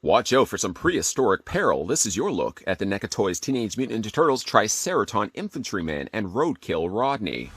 Watch out for some prehistoric peril. This is your look at the NECA Toys Teenage Mutant Ninja Turtles Triceraton Infantryman and Roadkill Rodney.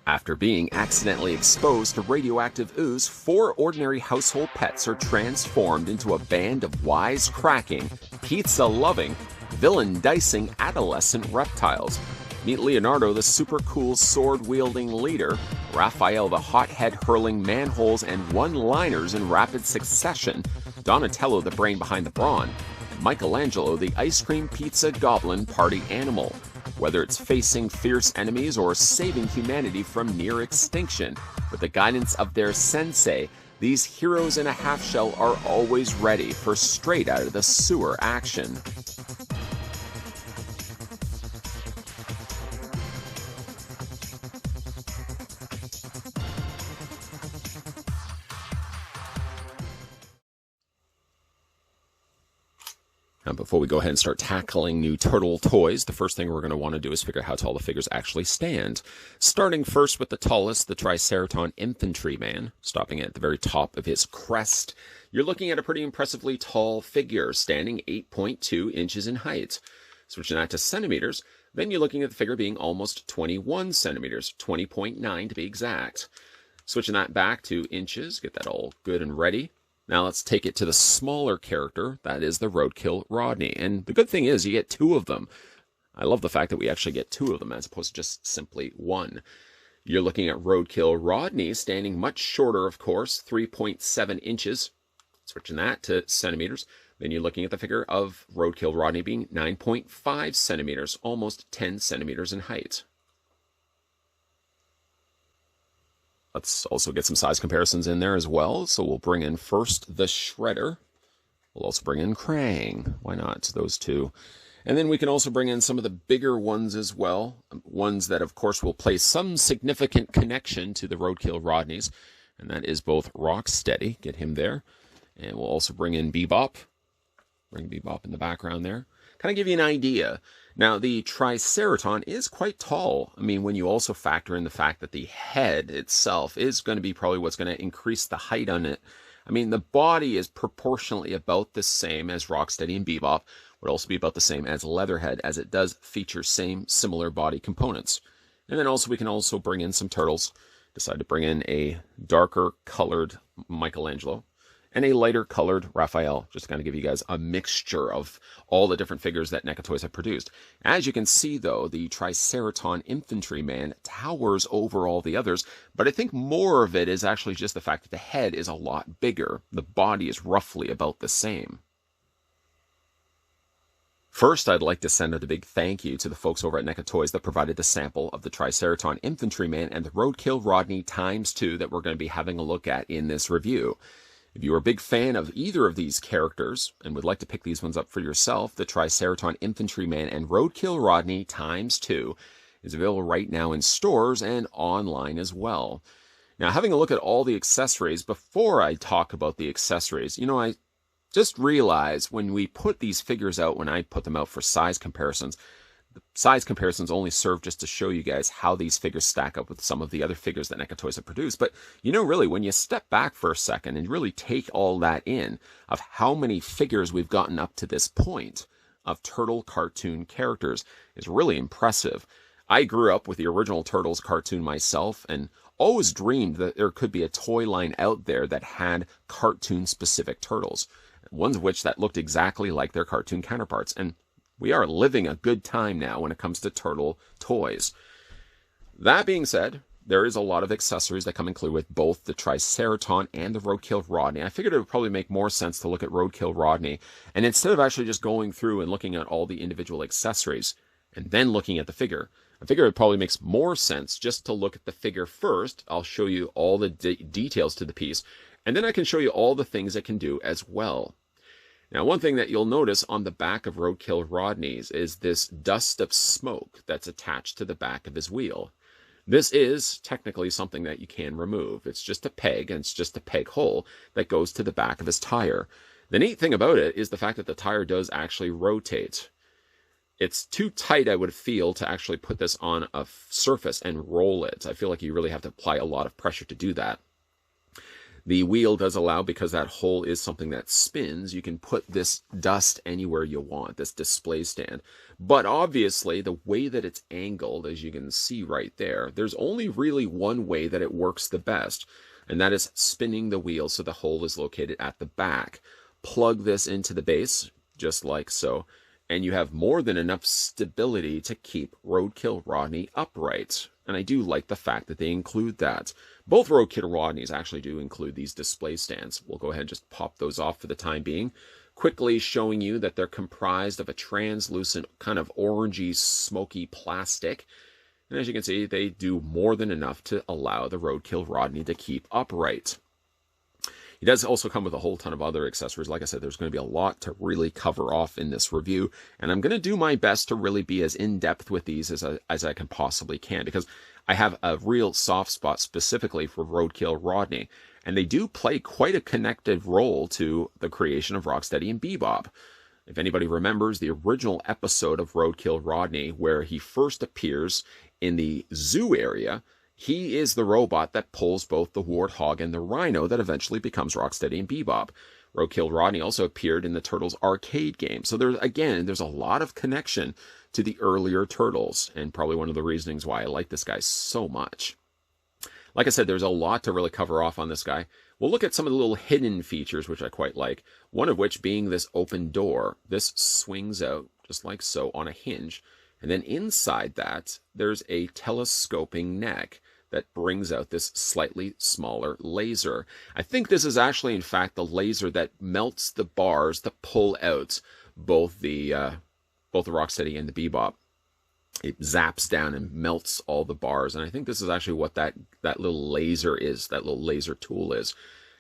After being accidentally exposed to radioactive ooze, 4 ordinary household pets are transformed into a band of wise-cracking, pizza-loving, villain-dicing adolescent reptiles. Meet Leonardo, the super-cool sword-wielding leader, Raphael, the hothead-hurling manholes and one-liners in rapid succession, Donatello, the brain behind the brawn, and Michelangelo, the ice cream pizza goblin party animal. Whether it's facing fierce enemies or saving humanity from near extinction, with the guidance of their sensei, these heroes in a half-shell are always ready for straight-out-of-the-sewer action. Now, before we go ahead and start tackling new turtle toys, the first thing we're going to want to do is figure out how tall the figures actually stand. Starting first with the tallest, the Triceraton Infantryman, stopping at the very top of his crest. You're looking at a pretty impressively tall figure, standing 8.2 inches in height. Switching that to centimeters, then you're looking at the figure being almost 21 centimeters, 20.9 to be exact. Switching that back to inches, get that all good and ready. Now let's take it to the smaller character, that is the Roadkill Rodney. And the good thing is you get 2 of them. I love the fact that we actually get 2 of them as opposed to just simply 1. You're looking at Roadkill Rodney standing much shorter, of course, 3.7 inches. Switching that to centimeters. Then you're looking at the figure of Roadkill Rodney being 9.5 centimeters, almost 10 centimeters in height. Let's also get some size comparisons in there as well. So we'll bring in first the Shredder. We'll also bring in Krang. Why not? Those 2. And then we can also bring in some of the bigger ones as well. Ones that, of course, will play some significant connection to the Roadkill Rodneys. And that is both Rocksteady. Get him there. And we'll also bring in Bebop. Bring Bebop in the background there. Kind of give you an idea. Now, the Triceraton is quite tall. I mean, when you also factor in the fact that the head itself is going to be probably what's going to increase the height on it. I mean, the body is proportionally about the same as Rocksteady and Bebop. Would also be about the same as Leatherhead, as it does feature similar body components. And then also we can also bring in some turtles. Decide to bring in a darker colored Michelangelo and a lighter colored Raphael, just to kind of give you guys a mixture of all the different figures that NECA Toys have produced. As you can see, though, the Triceraton Infantryman towers over all the others, but I think more of it is actually just the fact that the head is a lot bigger. The body is roughly about the same. First, I'd like to send out a big thank you to the folks over at NECA Toys that provided the sample of the Triceraton Infantryman and the Roadkill Rodney ×2 that we're going to be having a look at in this review. If you are a big fan of either of these characters and would like to pick these ones up for yourself, the Triceraton Infantryman and Roadkill Rodney ×2 is available right now in stores and online as well. Now, having a look at all the accessories, before I talk about the accessories, I just realized when we put these figures out, when I put them out for size comparisons, the size comparisons only serve just to show you guys how these figures stack up with some of the other figures that NECA Toys have produced. But, really, when you step back for a second and really take all that in, of how many figures we've gotten up to this point of Turtle cartoon characters is really impressive. I grew up with the original Turtles cartoon myself and always dreamed that there could be a toy line out there that had cartoon-specific turtles. Ones of which that looked exactly like their cartoon counterparts. And we are living a good time now when it comes to turtle toys. That being said, there is a lot of accessories that come included with both the Triceraton and the Roadkill Rodney. I figured it would probably make more sense to look at Roadkill Rodney. And instead of actually just going through and looking at all the individual accessories and then looking at the figure, I figure it probably makes more sense just to look at the figure first. I'll show you all the details to the piece. And then I can show you all the things it can do as well. Now, one thing that you'll notice on the back of Roadkill Rodney's is this dust of smoke that's attached to the back of his wheel. This is technically something that you can remove. It's just a peg, and it's just a peg hole that goes to the back of his tire. The neat thing about it is the fact that the tire does actually rotate. It's too tight, I would feel, to actually put this on a surface and roll it. I feel like you really have to apply a lot of pressure to do that. The wheel does allow, because that hole is something that spins, you can put this dust anywhere you want, this display stand. But obviously, the way that it's angled, as you can see right there, there's only really one way that it works the best, and that is spinning the wheel so the hole is located at the back. Plug this into the base, just like so, and you have more than enough stability to keep Roadkill Rodney upright. And I do like the fact that they include that. Both Roadkill Rodneys actually do include these display stands. We'll go ahead and just pop those off for the time being. Quickly showing you that they're comprised of a translucent, kind of orangey, smoky plastic. And as you can see, they do more than enough to allow the Roadkill Rodney to keep upright. It does also come with a whole ton of other accessories. Like I said, there's going to be a lot to really cover off in this review, and I'm going to do my best to really be as in-depth with these as I can possibly can, because I have a real soft spot specifically for Roadkill Rodney, and they do play quite a connected role to the creation of Rocksteady and Bebop. If anybody remembers the original episode of Roadkill Rodney, where he first appears in the zoo area, he is the robot that pulls both the Warthog and the Rhino that eventually becomes Rocksteady and Bebop. Roadkill Rodney also appeared in the Turtles arcade game. So there's a lot of connection to the earlier Turtles, and probably one of the reasons why I like this guy so much. Like I said, there's a lot to really cover off on this guy. We'll look at some of the little hidden features, which I quite like. One of which being this open door. This swings out just like so on a hinge. And then inside that, there's a telescoping neck that brings out this slightly smaller laser. I think this is actually, in fact, the laser that melts the bars to pull out both the Rocksteady and the Bebop. It zaps down and melts all the bars, and I think this is actually what that little laser is, that little laser tool is.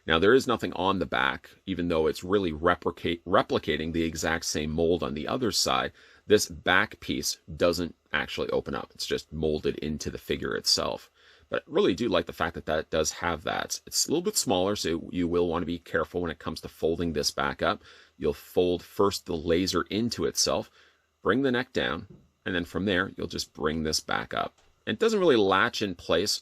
Now, there is nothing on the back, even though it's really replicating the exact same mold on the other side. This back piece doesn't actually open up. It's just molded into the figure itself. But I really do like the fact that that does have that. It's a little bit smaller, so you will want to be careful when it comes to folding this back up. You'll fold first the laser into itself, bring the neck down, and then from there, you'll just bring this back up. And it doesn't really latch in place.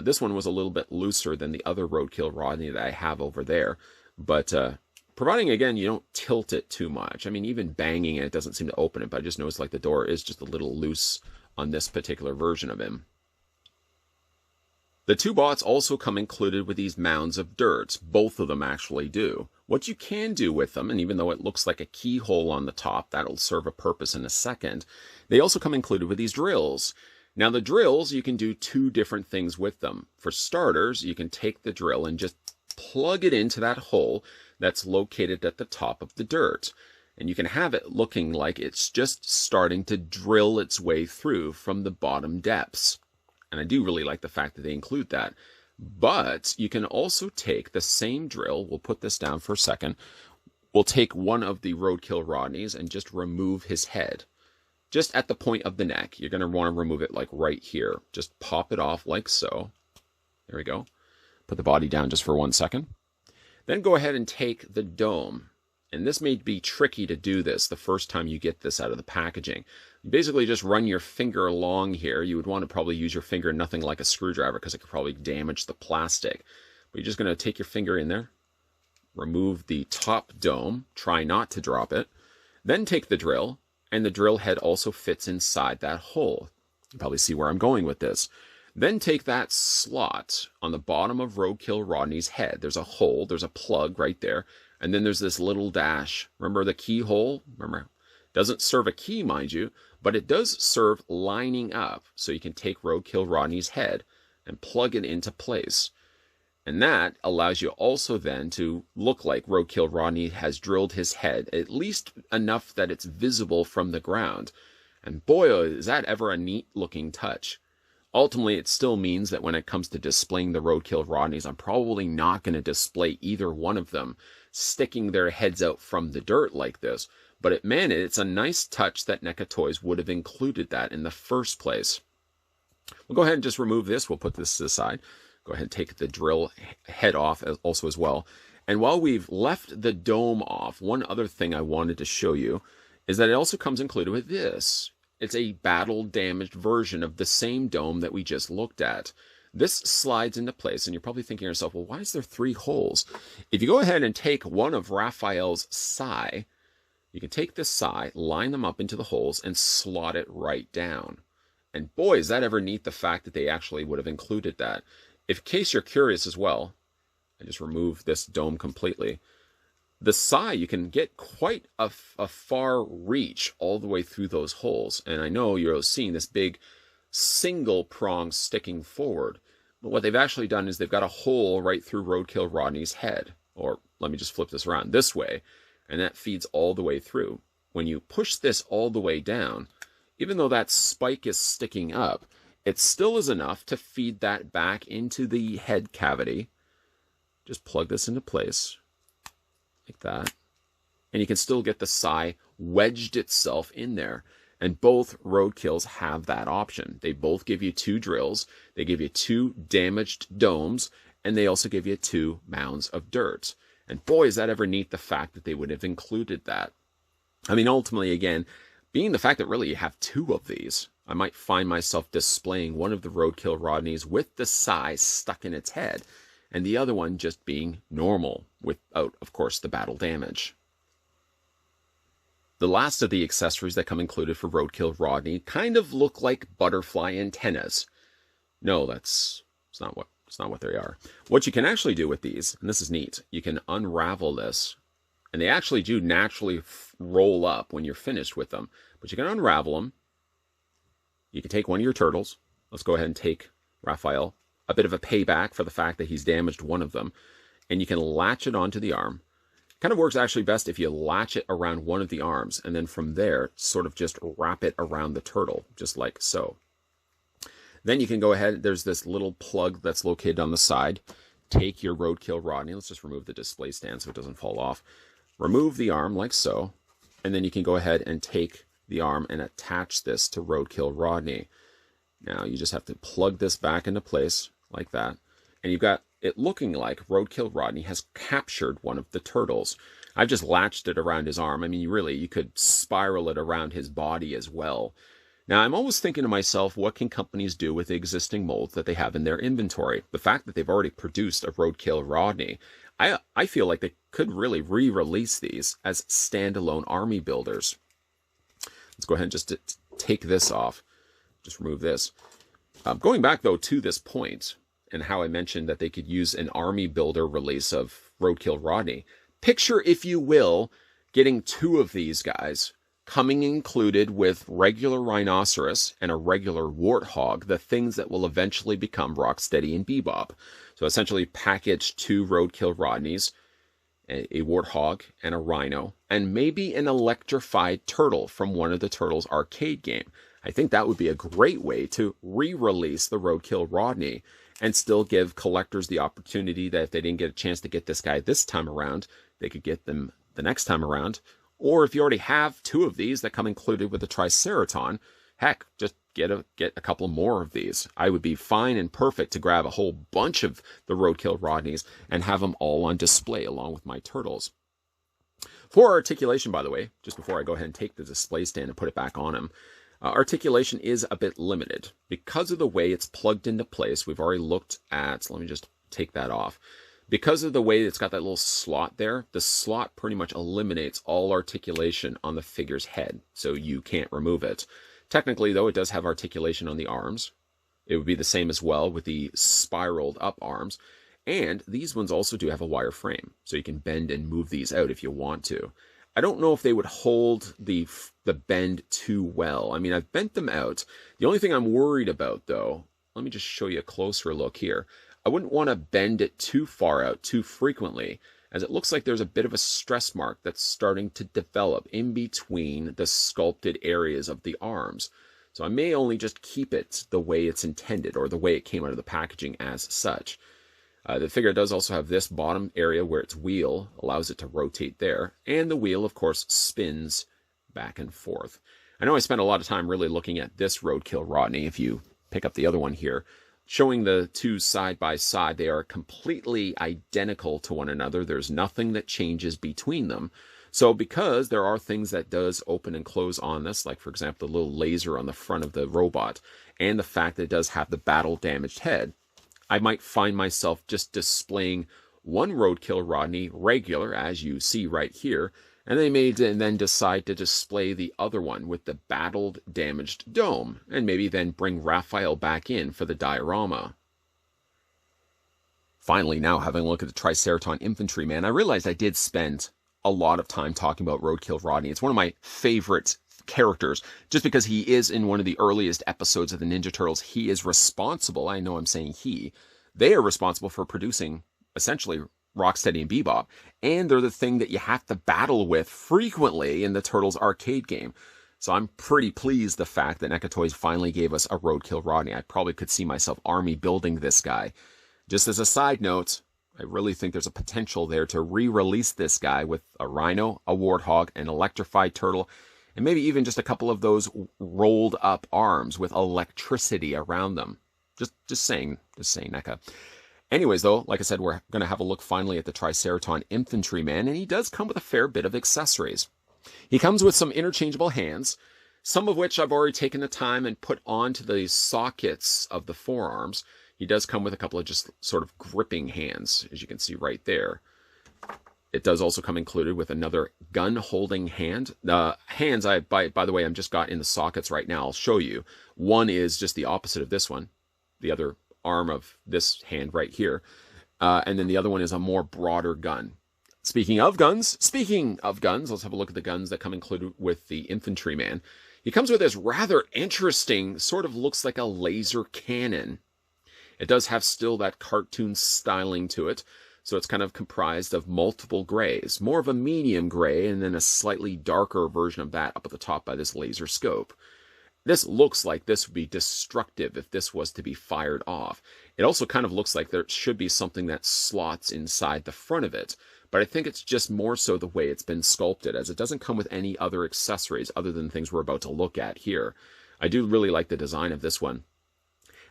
This one was a little bit looser than the other Roadkill Rodney that I have over there. But providing, again, you don't tilt it too much. I mean, even banging it doesn't seem to open it, but I just noticed like the door is just a little loose on this particular version of him. The two bots also come included with these mounds of dirt. Both of them actually do. What you can do with them, and even though it looks like a keyhole on the top, that'll serve a purpose in a second, they also come included with these drills. Now the drills, you can do two different things with them. For starters, you can take the drill and just plug it into that hole that's located at the top of the dirt. And you can have it looking like it's just starting to drill its way through from the bottom depths. And I do really like the fact that they include that. But you can also take the same drill. We'll put this down for a second. We'll take one of the Roadkill Rodneys and just remove his head. Just at the point of the neck. You're going to want to remove it like right here. Just pop it off like so. There we go. Put the body down just for 1 second. Then go ahead and take the dome. And this may be tricky to do this the first time you get this out of the packaging. You basically just run your finger along here. You would want to probably use your finger, nothing like a screwdriver, because it could probably damage the plastic. But you're just going to take your finger in there, remove the top dome, try not to drop it, then take the drill, and the drill head also fits inside that hole. You can probably see where I'm going with this. Then take that slot on the bottom of Roadkill Rodney's head. There's a hole, there's a plug right there. And then there's this little dash. Remember the keyhole? Remember, doesn't serve a key, mind you, but it does serve lining up. So you can take Roadkill Rodney's head and plug it into place. And that allows you also then to look like Roadkill Rodney has drilled his head, at least enough that it's visible from the ground. And boy, oh, is that ever a neat looking touch. Ultimately, it still means that when it comes to displaying the Roadkill Rodneys, I'm probably not going to display either one of them sticking their heads out from the dirt like this. But it's a nice touch that NECA Toys would have included that in the first place. We'll go ahead and just remove this. We'll put this to the side. Go ahead and take the drill head off also as well. And while we've left the dome off, one other thing I wanted to show you is that it also comes included with this. It's a battle-damaged version of the same dome that we just looked at. This slides into place, and you're probably thinking to yourself, well, why is there 3 holes? If you go ahead and take one of Raphael's sai, you can take this sai, line them up into the holes, and slot it right down. And boy, is that ever neat, the fact that they actually would have included that. In case you're curious as well, I just remove this dome completely. The sai, you can get quite a far reach all the way through those holes. And I know you're seeing this big single prong sticking forward. But what they've actually done is they've got a hole right through Roadkill Rodney's head. Or let me just flip this around this way. And that feeds all the way through. When you push this all the way down, even though that spike is sticking up, it still is enough to feed that back into the head cavity. Just plug this into place, like that. And you can still get the sai wedged itself in there. And both Roadkills have that option. They both give you 2 drills, they give you 2 damaged domes, and they also give you 2 mounds of dirt. And boy, is that ever neat, the fact that they would have included that. I mean, ultimately, again, being the fact that really you have 2 of these, I might find myself displaying one of the Roadkill Rodneys with the sai stuck in its head, and the other one just being normal, without, of course, the battle damage. The last of the accessories that come included for Roadkill Rodney kind of look like butterfly antennas. No, it's not what they are. What you can actually do with these, and this is neat, you can unravel this, and they actually do naturally roll up when you're finished with them. But you can unravel them. You can take one of your turtles. Let's go ahead and take Raphael. A bit of a payback for the fact that he's damaged one of them. And you can latch it onto the arm. Kind of works actually best if you latch it around one of the arms, and then from there, sort of just wrap it around the turtle, just like so. Then you can go ahead, there's this little plug that's located on the side. Take your Roadkill Rodney, let's just remove the display stand so it doesn't fall off. Remove the arm like so, and then you can go ahead and take the arm and attach this to Roadkill Rodney. Now you just have to plug this back into place like that, and you've got it looking like Roadkill Rodney has captured one of the turtles. I've just latched it around his arm. I mean, really, you could spiral it around his body as well. Now, I'm always thinking to myself, what can companies do with the existing molds that they have in their inventory? The fact that they've already produced a Roadkill Rodney, I feel like they could really re-release these as standalone army builders. Let's go ahead and just take this off. Just remove this. Going back, though, to this point, and how I mentioned that they could use an army builder release of Roadkill Rodney. Picture, if you will, getting 2 of these guys, coming included with regular Rhinoceros and a regular Warthog, the things that will eventually become Rocksteady and Bebop. So essentially package 2 Roadkill Rodneys, a Warthog and a Rhino, and maybe an electrified turtle from one of the Turtles arcade game. I think that would be a great way to re-release the Roadkill Rodney and still give collectors the opportunity that if they didn't get a chance to get this guy this time around, they could get them the next time around. Or if you already have 2 of these that come included with the Triceraton, heck, just get a couple more of these. I would be fine and perfect to grab a whole bunch of the Roadkill Rodneys and have them all on display along with my turtles. For articulation, by the way, just before I go ahead and take the display stand and put it back on him, articulation is a bit limited because of the way it's plugged into place. We've already looked at, let me just take that off. Because of the way it's got that little slot there, the slot pretty much eliminates all articulation on the figure's head, so you can't remove it. Technically, though, it does have articulation on the arms. It would be the same as well with the spiraled up arms. And these ones also do have a wire frame, so you can bend and move these out if you want to. I don't know if they would hold the bend too well. I mean, I've bent them out. The only thing I'm worried about, though, let me just show you a closer look here. I wouldn't want to bend it too far out too frequently, as it looks like there's a bit of a stress mark that's starting to develop in between the sculpted areas of the arms. So I may only just keep it the way it's intended, or the way it came out of the packaging as such. The figure does also have this bottom area where its wheel allows it to rotate there, and the wheel, of course, spins back and forth. I know I spent a lot of time really looking at this Roadkill Rodney. If you pick up the other one here, showing the 2 side by side, they are completely identical to one another. There's nothing that changes between them. So because there are things that does open and close on this, like for example the little laser on the front of the robot, and the fact that it does have the battle damaged head, I might find myself just displaying one Roadkill Rodney regular, as you see right here, and they may then decide to display the other one with the battled damaged dome, and maybe then bring Raphael back in for the diorama. Finally, now having a look at the Triceraton Infantryman, I realized I did spend a lot of time talking about Roadkill Rodney. It's one of my favorite characters, just because he is in one of the earliest episodes of the Ninja Turtles. He is responsible, I know I'm saying they are responsible for producing, essentially, Rocksteady and Bebop, and they're the thing that you have to battle with frequently in the Turtles arcade game. So I'm pretty pleased the fact that NECA Toys finally gave us a Roadkill Rodney. I probably could see myself army building this guy. Just as a side note, I really think there's a potential there to re-release this guy with a Rhino, a Warthog, an Electrified Turtle, and maybe even just a couple of those rolled up arms with electricity around them. Just saying, NECA. Anyways, though, like I said, we're going to have a look finally at the Triceraton Infantryman, and he does come with a fair bit of accessories. He comes with some interchangeable hands, some of which I've already taken the time and put onto the sockets of the forearms. He does come with a couple of just sort of gripping hands, as you can see right there. It does also come included with another gun-holding hand. The hands, by the way, I've just got in the sockets right now. I'll show you. One is just the opposite of this one, the other arm of this hand right here. And then the other one is a more broader gun. Speaking of guns, let's have a look at the guns that come included with the Infantryman. He comes with this rather interesting, sort of looks like a laser cannon. It does have still that cartoon styling to it, so it's kind of comprised of multiple grays, more of a medium gray, and then a slightly darker version of that up at the top by this laser scope. This looks like this would be destructive if this was to be fired off. It also kind of looks like there should be something that slots inside the front of it, but I think it's just more so the way it's been sculpted, as it doesn't come with any other accessories other than things we're about to look at here. I do really like the design of this one.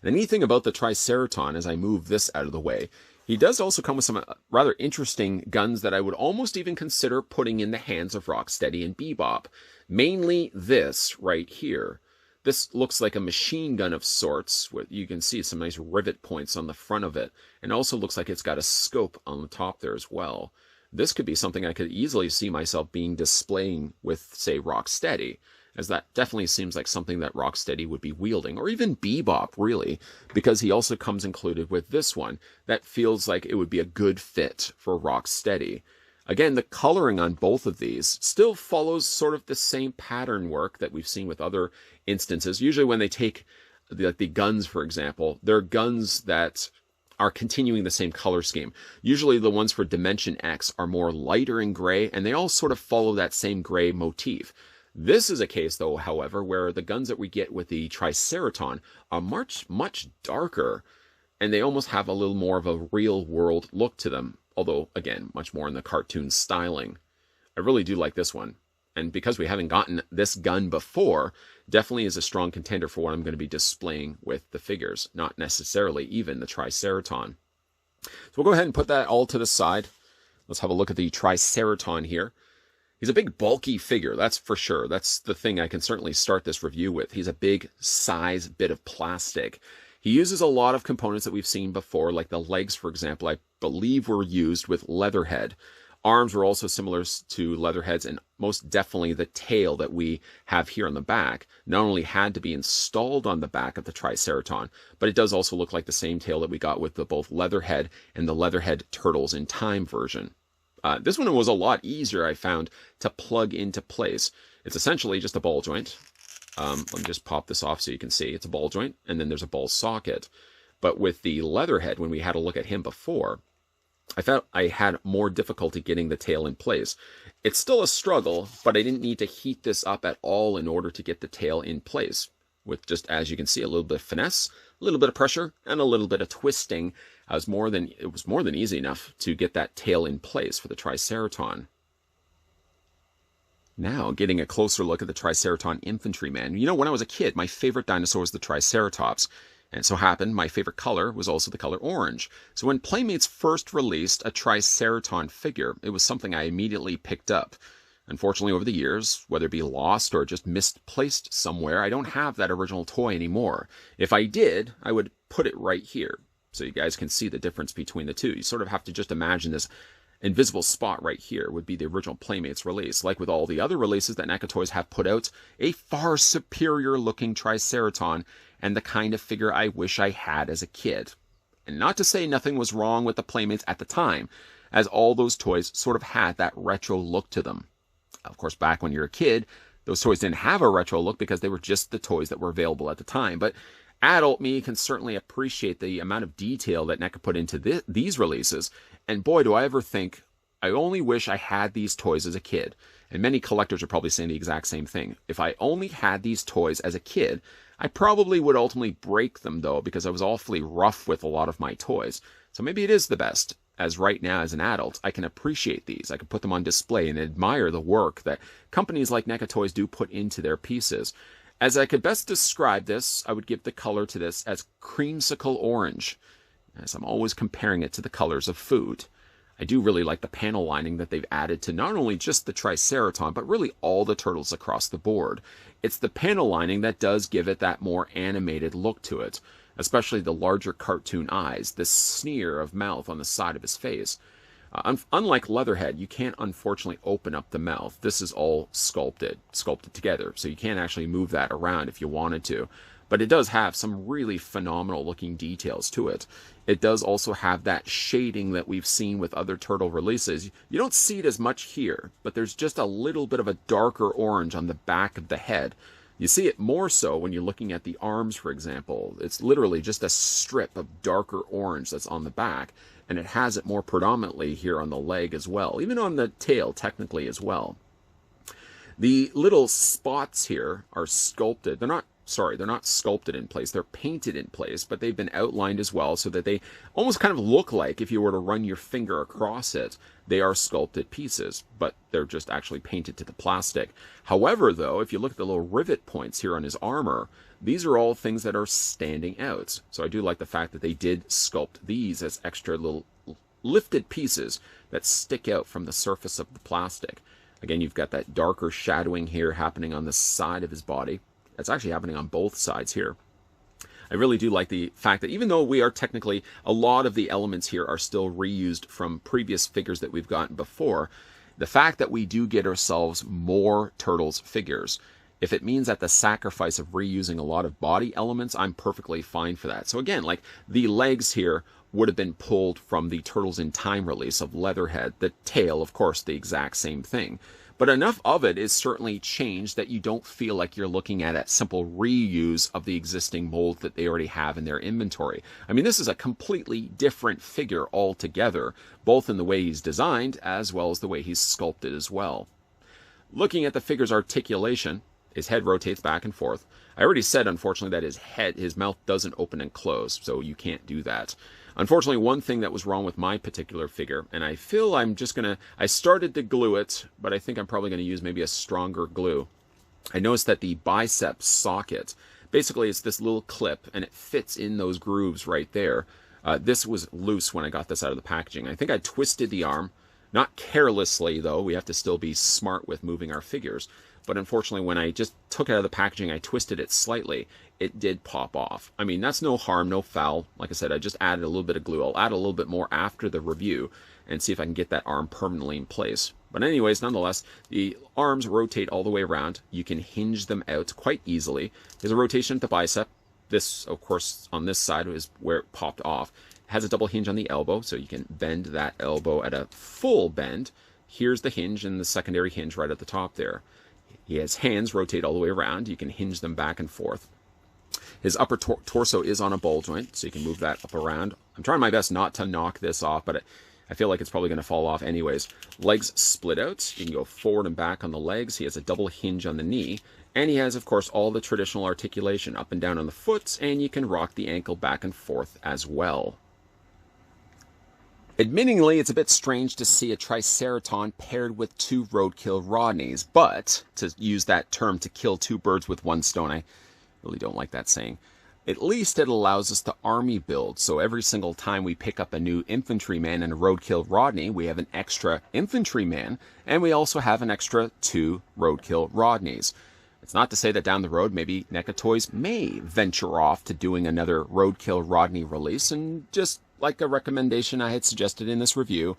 The neat thing about the Triceraton, as I move this out of the way, he does also come with some rather interesting guns that I would almost even consider putting in the hands of Rocksteady and Bebop. Mainly this right here. This looks like a machine gun of sorts. You can see some nice rivet points on the front of it. And also looks like it's got a scope on the top there as well. This could be something I could easily see myself displaying with, say, Rocksteady, as that definitely seems like something that Rocksteady would be wielding, or even Bebop, really, because he also comes included with this one. That feels like it would be a good fit for Rocksteady. Again, the coloring on both of these still follows sort of the same pattern work that we've seen with other instances. Usually when they take the guns, for example, they're guns that are continuing the same color scheme. Usually the ones for Dimension X are more lighter in gray, and they all sort of follow that same gray motif. This is a case, though, however, where the guns that we get with the Triceraton are much darker, and they almost have a little more of a real-world look to them, although, again, much more in the cartoon styling. I really do like this one, and because we haven't gotten this gun before, definitely is a strong contender for what I'm going to be displaying with the figures, not necessarily even the Triceraton. So we'll go ahead and put that all to the side. Let's have a look at the Triceraton here. He's a big, bulky figure, that's for sure. That's the thing I can certainly start this review with. He's a big size bit of plastic. He uses a lot of components that we've seen before, like the legs, for example, I believe were used with Leatherhead. Arms were also similar to Leatherhead's, and most definitely the tail that we have here on the back not only had to be installed on the back of the Triceraton, but it does also look like the same tail that we got with both Leatherhead and the Leatherhead Turtles in Time version. This one was a lot easier, I found, to plug into place. It's essentially just a ball joint. Let me just pop this off so you can see. It's a ball joint, and then there's a ball socket. But with the Leatherhead, when we had a look at him before, I felt I had more difficulty getting the tail in place. It's still a struggle, but I didn't need to heat this up at all in order to get the tail in place. With just, as you can see, a little bit of finesse, a little bit of pressure, and a little bit of twisting. It was more than easy enough to get that tail in place for the Triceraton. Now, getting a closer look at the Triceraton Infantryman. You know, when I was a kid, my favorite dinosaur was the Triceratops. And it so happened my favorite color was also the color orange. So when Playmates first released a Triceraton figure, it was something I immediately picked up. Unfortunately, over the years, whether it be lost or just misplaced somewhere, I don't have that original toy anymore. If I did, I would put it right here so you guys can see the difference between the two. You sort of have to just imagine this invisible spot right here would be the original Playmates release. Like with all the other releases that NECA Toys have put out, a far superior looking Triceraton and the kind of figure I wish I had as a kid. And not to say nothing was wrong with the Playmates at the time, as all those toys sort of had that retro look to them. Of course, back when you're a kid, those toys didn't have a retro look because they were just the toys that were available at the time. But adult me can certainly appreciate the amount of detail that NECA put into these releases. And boy, do I ever think, I only wish I had these toys as a kid. And many collectors are probably saying the exact same thing. If I only had these toys as a kid, I probably would ultimately break them though, because I was awfully rough with a lot of my toys. So maybe it is the best. As right now, as an adult, I can appreciate these. I can put them on display and admire the work that companies like NECA Toys do put into their pieces. As I could best describe this, I would give the color to this as creamsicle orange, as I'm always comparing it to the colors of food. I do really like the panel lining that they've added to not only just the Triceraton, but really all the turtles across the board. It's the panel lining that does give it that more animated look to it, especially the larger cartoon eyes, the sneer of mouth on the side of his face. Unlike Leatherhead, you can't unfortunately open up the mouth. This is all sculpted together, so you can't actually move that around if you wanted to. But it does have some really phenomenal looking details to it. It does also have that shading that we've seen with other turtle releases. You don't see it as much here, but there's just a little bit of a darker orange on the back of the head. You see it more so when you're looking at the arms, for example. It's literally just a strip of darker orange that's on the back, and it has it more predominantly here on the leg as well, even on the tail technically as well. The little spots here are sculpted. They're not sculpted in place. They're painted in place, but they've been outlined as well so that they almost kind of look like, if you were to run your finger across it, they are sculpted pieces, but they're just actually painted to the plastic. However, though, if you look at the little rivet points here on his armor, these are all things that are standing out. So I do like the fact that they did sculpt these as extra little lifted pieces that stick out from the surface of the plastic. Again, you've got that darker shadowing here happening on the side of his body. It's actually happening on both sides here. I really do like the fact that even though we are technically, a lot of the elements here are still reused from previous figures that we've gotten before, the fact that we do get ourselves more Turtles figures, if it means at the sacrifice of reusing a lot of body elements, I'm perfectly fine for that. So again, like the legs here would have been pulled from the Turtles in Time release of Leatherhead. The tail, of course, the exact same thing. But enough of it is certainly changed that you don't feel like you're looking at a simple reuse of the existing mold that they already have in their inventory. I mean, this is a completely different figure altogether, both in the way he's designed as well as the way he's sculpted as well. Looking at the figure's articulation, his head rotates back and forth. I already said, unfortunately, that his mouth doesn't open and close, so you can't do that. Unfortunately, one thing that was wrong with my particular figure, and I feel I started to glue it, but I think I'm probably going to use maybe a stronger glue. I noticed that the bicep socket, basically it's this little clip, and it fits in those grooves right there. This was loose when I got this out of the packaging. I think I twisted the arm, not carelessly though, we have to still be smart with moving our figures. But unfortunately, when I just took it out of the packaging, I twisted it slightly, it did pop off. I mean, that's no harm, no foul. Like I said, I just added a little bit of glue. I'll add a little bit more after the review and see if I can get that arm permanently in place. But anyways, nonetheless, the arms rotate all the way around. You can hinge them out quite easily. There's a rotation at the bicep. This, of course, on this side is where it popped off. It has a double hinge on the elbow, so you can bend that elbow at a full bend. Here's the hinge and the secondary hinge right at the top there. His hands rotate all the way around. You can hinge them back and forth. His upper torso is on a ball joint, so you can move that up around. I'm trying my best not to knock this off, but I feel like it's probably going to fall off anyways. Legs split out. You can go forward and back on the legs. He has a double hinge on the knee. And he has, of course, all the traditional articulation up and down on the foot, and you can rock the ankle back and forth as well. Admittingly, it's a bit strange to see a Triceraton paired with two Roadkill Rodneys, but to use that term to kill two birds with one stone, I really don't like that saying. At least it allows us to army build, so every single time we pick up a new Infantryman and a Roadkill Rodney, we have an extra Infantryman, and we also have an extra 2 Roadkill Rodneys. It's not to say that down the road, maybe NECA Toys may venture off to doing another Roadkill Rodney release, and just like a recommendation I had suggested in this review,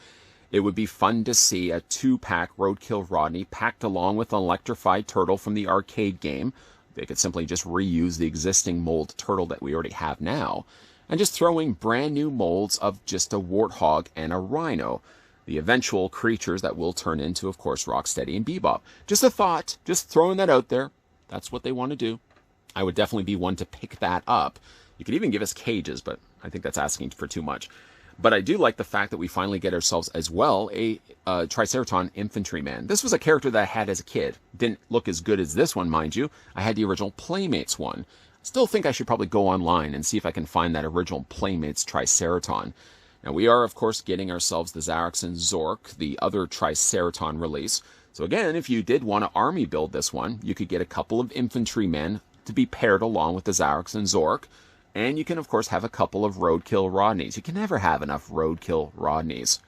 it would be fun to see a 2-pack Roadkill Rodney packed along with an electrified turtle from the arcade game. They could simply just reuse the existing mold turtle that we already have now, and just throwing brand new molds of just a warthog and a rhino, the eventual creatures that will turn into, of course, Rocksteady and Bebop. Just a thought, just throwing that out there. That's what they want to do. I would definitely be one to pick that up. You could even give us cages, but I think that's asking for too much. But I do like the fact that we finally get ourselves as well a Triceraton Infantryman. This was a character that I had as a kid. Didn't look as good as this one, mind you. I had the original Playmates one. Still think I should probably go online and see if I can find that original Playmates Triceraton. Now we are, of course, getting ourselves the Xarax and Zork, the other Triceraton release. So again, if you did want to army build this one, you could get a couple of Infantrymen to be paired along with the Xarax and Zork. And you can, of course, have a couple of Roadkill Rodneys. You can never have enough Roadkill Rodneys.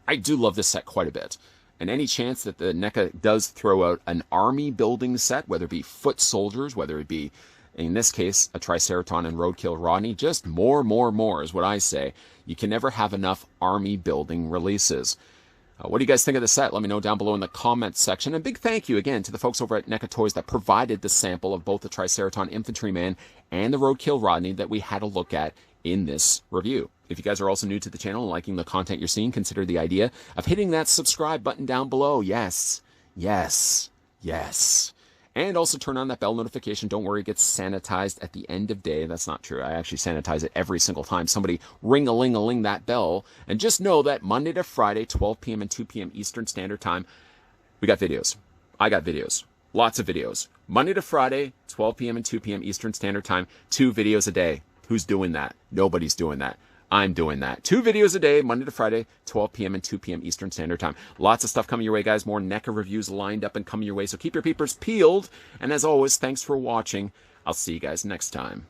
I do love this set quite a bit. And any chance that the NECA does throw out an army building set, whether it be foot soldiers, whether it be, in this case, a Triceraton and Roadkill Rodney, just more is what I say. You can never have enough army building releases. What do you guys think of the set? Let me know down below in the comments section. And big thank you again to the folks over at NECA Toys that provided the sample of both the Triceraton Infantryman and the Roadkill Rodney that we had a look at in this review. If you guys are also new to the channel and liking the content you're seeing, consider the idea of hitting that subscribe button down below. Yes. And also turn on that bell notification. Don't worry, it gets sanitized at the end of day. That's not true. I actually sanitize it every single time somebody ring-a-ling-a-ling that bell. And just know that Monday to Friday, 12 p.m. and 2 p.m. Eastern Standard Time, we got videos. I got videos. Lots of videos. Monday to Friday, 12 p.m. and 2 p.m. Eastern Standard Time, 2 videos a day. Who's doing that? Nobody's doing that. I'm doing that. 2 videos a day, Monday to Friday, 12 p.m. and 2 p.m. Eastern Standard Time. Lots of stuff coming your way, guys. More NECA reviews lined up and coming your way. So keep your peepers peeled. And as always, thanks for watching. I'll see you guys next time.